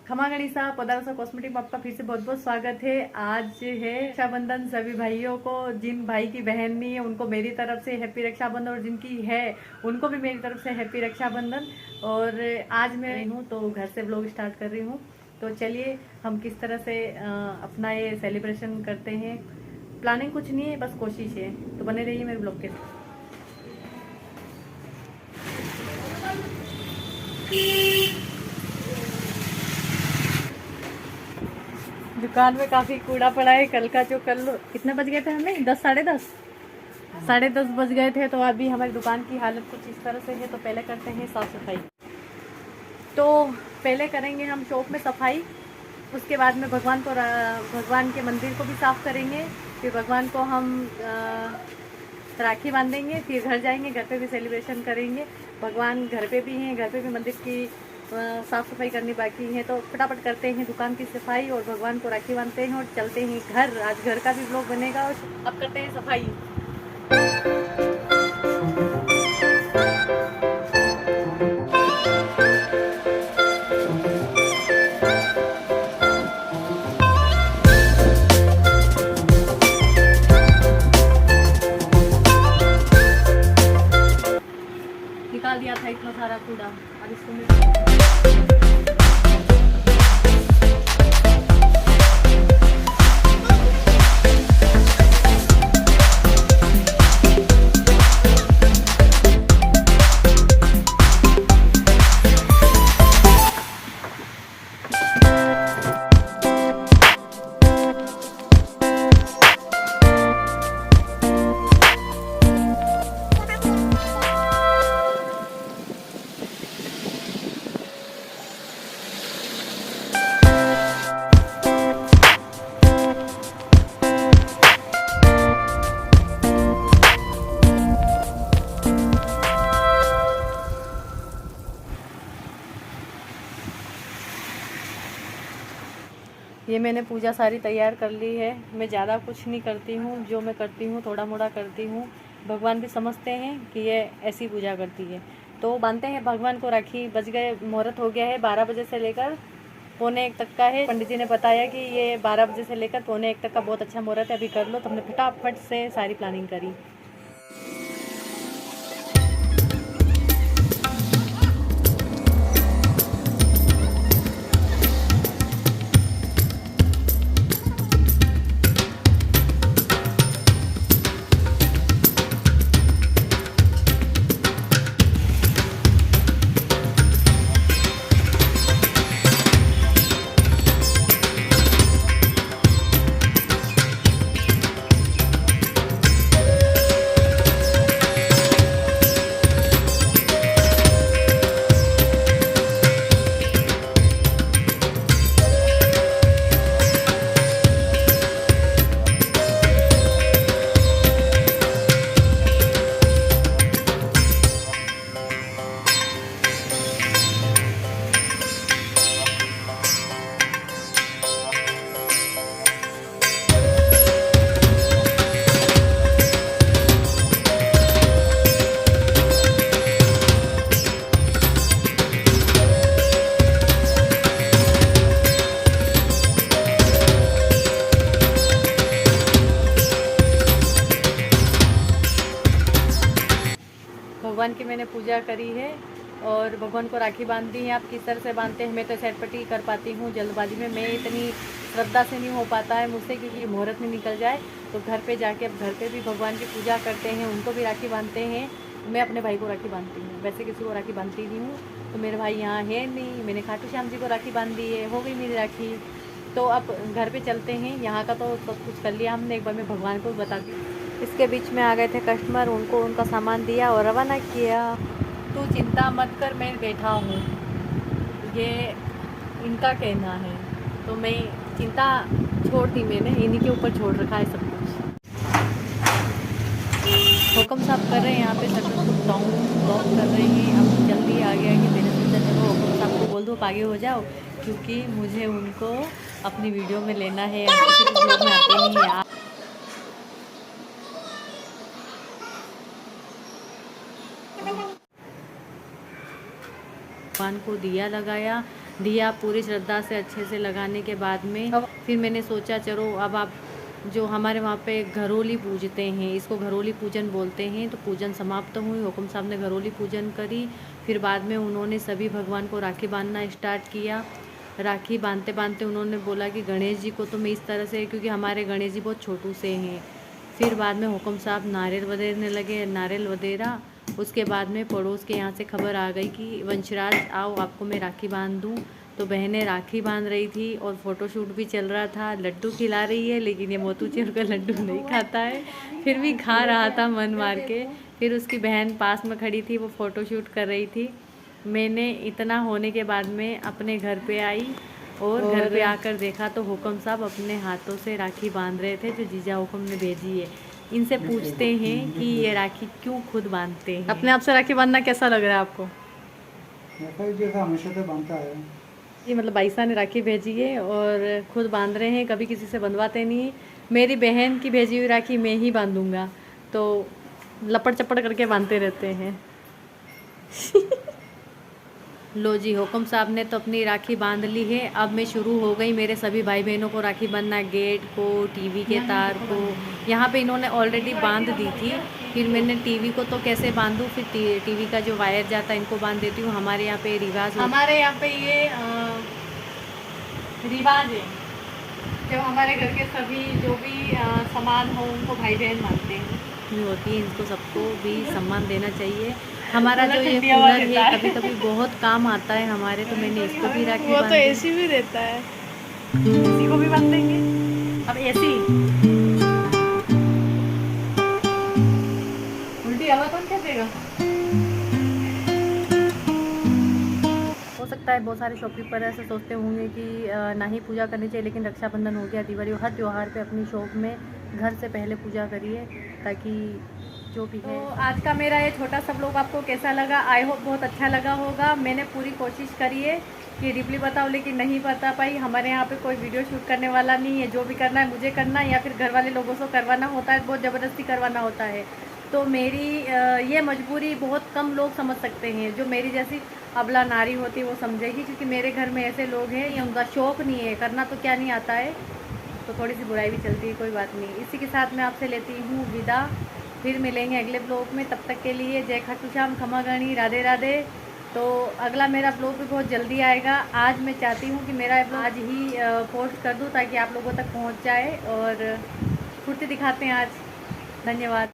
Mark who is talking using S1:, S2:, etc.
S1: खमा गणिसा पदार्थ कॉस्मेटिक में आपका फिर से बहुत बहुत स्वागत है। आज है रक्षाबंधन। सभी भाइयों को, जिन भाई की बहन नहीं है उनको मेरी तरफ से हैप्पी रक्षाबंधन, और जिनकी है उनको भी मेरी तरफ से हैप्पी रक्षाबंधन। और आज मैं हूँ तो घर से व्लॉग स्टार्ट कर रही हूँ। तो चलिए हम किस तरह से अपना ये सेलिब्रेशन करते हैं। प्लानिंग कुछ नहीं है, बस कोशिश है। तो बने रहिए मेरे ब्लॉग के साथ। दुकान में काफी कूड़ा पड़ा है कल का, जो कल कितने बज गए थे हमें, 10 10:30 10:30 बज गए थे। तो अभी हमारी दुकान की हालत कुछ इस तरह से है। तो पहले करते हैं साफ सफाई। तो पहले करेंगे हम शॉप में सफाई, उसके बाद में भगवान के मंदिर को भी साफ करेंगे। फिर भगवान को हम राखी बांधेंगे, फिर घर जाएंगे, घर पे भी सेलिब्रेशन करेंगे। भगवान घर पे भी हैं, घर पे भी मंदिर की साफ़ सफाई करनी बाकी है। तो फटाफट करते हैं दुकान की सफाई और भगवान को राखी बांधते हैं और चलते हैं घर। आज घर का भी ब्लॉग बनेगा। और अब करते हैं सफाई। निकाल दिया था इतना सारा कूड़ा, अब इसको ये मैंने पूजा सारी तैयार कर ली है। मैं ज़्यादा कुछ नहीं करती हूँ, जो मैं करती हूँ थोड़ा मोड़ा करती हूँ। भगवान भी समझते हैं कि ये ऐसी पूजा करती है। तो बांधते हैं भगवान को राखी। बज गए, मुहूर्त हो गया है 12 बजे से लेकर 1:45 तक का है। पंडित जी ने बताया कि ये 12 बजे से लेकर 1:45 तक का बहुत अच्छा मुहूर्त है, अभी कर लो। तो हमने फटाफट से सारी प्लानिंग करी। भगवान की मैंने पूजा करी है और भगवान को राखी बांध दी है। आप किस तरह से बांधते हैं, मैं तो सेटपटी कर पाती हूँ जल्दबाजी में। मैं इतनी श्रद्धा से नहीं हो पाता है मुझसे, क्योंकि मुहूर्त में निकल जाए। तो घर पे जाके अब घर पे भी भगवान की पूजा करते हैं, उनको भी राखी बांधते हैं। मैं अपने भाई को राखी बांधती हूँ, वैसे किसी को राखी बांधती नहीं हूँ। तो मेरे भाई यहाँ है नहीं, मैंने खाटू श्याम जी को राखी बांध दी है, हो गई मेरी राखी। तो अब घर पे चलते हैं। यहाँ का तो सब कुछ कर लिया हमने, एक बार मैं भगवान को बताती हूँ। इसके बीच में आ गए थे कस्टमर, उनको उनका सामान दिया और रवाना किया। तू चिंता मत कर, मैं बैठा हूँ, ये इनका कहना है। तो मैं चिंता छोड़ दी, मैंने इन्हीं के ऊपर छोड़ रखा है सब कुछ। हुक्म साहब कर रहे हैं यहाँ पे, शटर को डाउन ब्लॉक कर रहे हैं। अब जल्दी आ गया कि मैंने सोचा चलो हुक्म साहब को बोल दो आगे हो जाओ, क्योंकि मुझे उनको अपनी वीडियो में लेना है। किसी भी ब्लॉग में आते नहीं है। भगवान को दिया लगाया, दिया पूरी श्रद्धा से अच्छे से लगाने के बाद में फिर मैंने सोचा चलो अब आप जो हमारे वहाँ पे घरोली पूजते हैं, इसको घरोली पूजन बोलते हैं, तो पूजन समाप्त हुई। हुक्म साहब ने घरोली पूजन करी, फिर बाद में उन्होंने सभी भगवान को राखी बांधना स्टार्ट किया। राखी बांधते बांधते उन्होंने बोला कि गणेश जी को तो मैं इस तरह से, क्योंकि हमारे गणेश जी बहुत छोटू से हैं। फिर बाद में हुक्म साहब नारियल वदेरने लगे, नारियल वदेरा। उसके बाद में पड़ोस के यहाँ से खबर आ गई कि वंशराज आओ आपको मैं राखी बांध दूँ। तो बहनें राखी बांध रही थी और फ़ोटोशूट भी चल रहा था। लड्डू खिला रही है, लेकिन ये मोतूचूर का लड्डू नहीं खाता है, फिर भी खा रहा था मन मार के। फिर उसकी बहन पास में खड़ी थी, वो फ़ोटोशूट कर रही थी। मैंने इतना होने के बाद में अपने घर पे आई और घर पे आकर देखा तो हुक्म साहब अपने हाथों से राखी बांध रहे थे, जो जीजा हुक्म ने भेजी है। इनसे पूछते हैं कि ये राखी क्यों खुद बांधते हैं। अपने आप से राखी बांधना कैसा लग रहा है आपको?
S2: जैसा हमेशा से बांधता है
S1: जी, मतलब भाईसा ने राखी भेजी है और खुद बांध रहे हैं, कभी किसी से बंधवाते नहीं। मेरी बहन की भेजी हुई राखी मैं ही बांधूंगा, तो लपड़ चपड़ करके बांधते रहते हैं। लो जी, हुक्म साहब ने तो अपनी राखी बांध ली है। अब मैं शुरू हो गई मेरे सभी भाई बहनों को राखी बांधना, गेट को, टीवी के तार को। यहाँ पे इन्होंने ऑलरेडी बांध दी थी, फिर मैंने टीवी को तो कैसे बांधूँ, फिर टीवी का जो वायर जाता है इनको बांध देती हूँ। हमारे यहाँ पे रिवाज, हमारे यहाँ पे ये रिवाज है, जब हमारे घर के सभी जो भी सामान हो उनको भाई बहन मानते हैं होती है। इनको सबको भी सम्मान देना चाहिए। हमारा जो ये कूलर है कभी कभी बहुत काम आता है हमारे, तो मैंने इसको भी राखी
S3: वो तो एसी भी देता है,
S1: एसी को भी बांध देंगे। अब एसी उल्टी हवा कौन फेंकेगा? हो सकता है बहुत सारे शॉपकीपर ऐसे सोचते होंगे कि ना ही पूजा करनी चाहिए, लेकिन रक्षाबंधन हो गया, दिवाली, हर त्यौहार पे अपनी शॉप में घर से पहले पूजा करिए, ताकि जो भी है। तो आज का मेरा ये छोटा सा व्लॉग आपको कैसा लगा? आई होप बहुत अच्छा लगा होगा। मैंने पूरी कोशिश करी है कि डीपली बताओ, लेकिन नहीं बता पाई। हमारे यहाँ पे कोई वीडियो शूट करने वाला नहीं है, जो भी करना है मुझे करना है, या फिर घर वाले लोगों से करवाना होता है, बहुत ज़बरदस्ती करवाना होता है। तो मेरी ये मजबूरी बहुत कम लोग समझ सकते हैं। जो मेरी जैसी अबला नारी होती वो समझेगी, क्योंकि मेरे घर में ऐसे लोग हैं, ये उनका शौक़ नहीं है, करना तो क्या नहीं आता है, तो थोड़ी सी बुराई भी चलती है, कोई बात नहीं। इसी के साथ मैं आपसे लेती हूँ विदा, फिर मिलेंगे अगले ब्लॉग में। तब तक के लिए जय खाटू श्याम, खमा गणी, राधे राधे। तो अगला मेरा ब्लॉग भी बहुत जल्दी आएगा। आज मैं चाहती हूँ कि मेरा ब्लॉग आज ही पोस्ट कर दूँ, ताकि आप लोगों तक पहुँच जाए, और फुर्ती दिखाते हैं आज। धन्यवाद।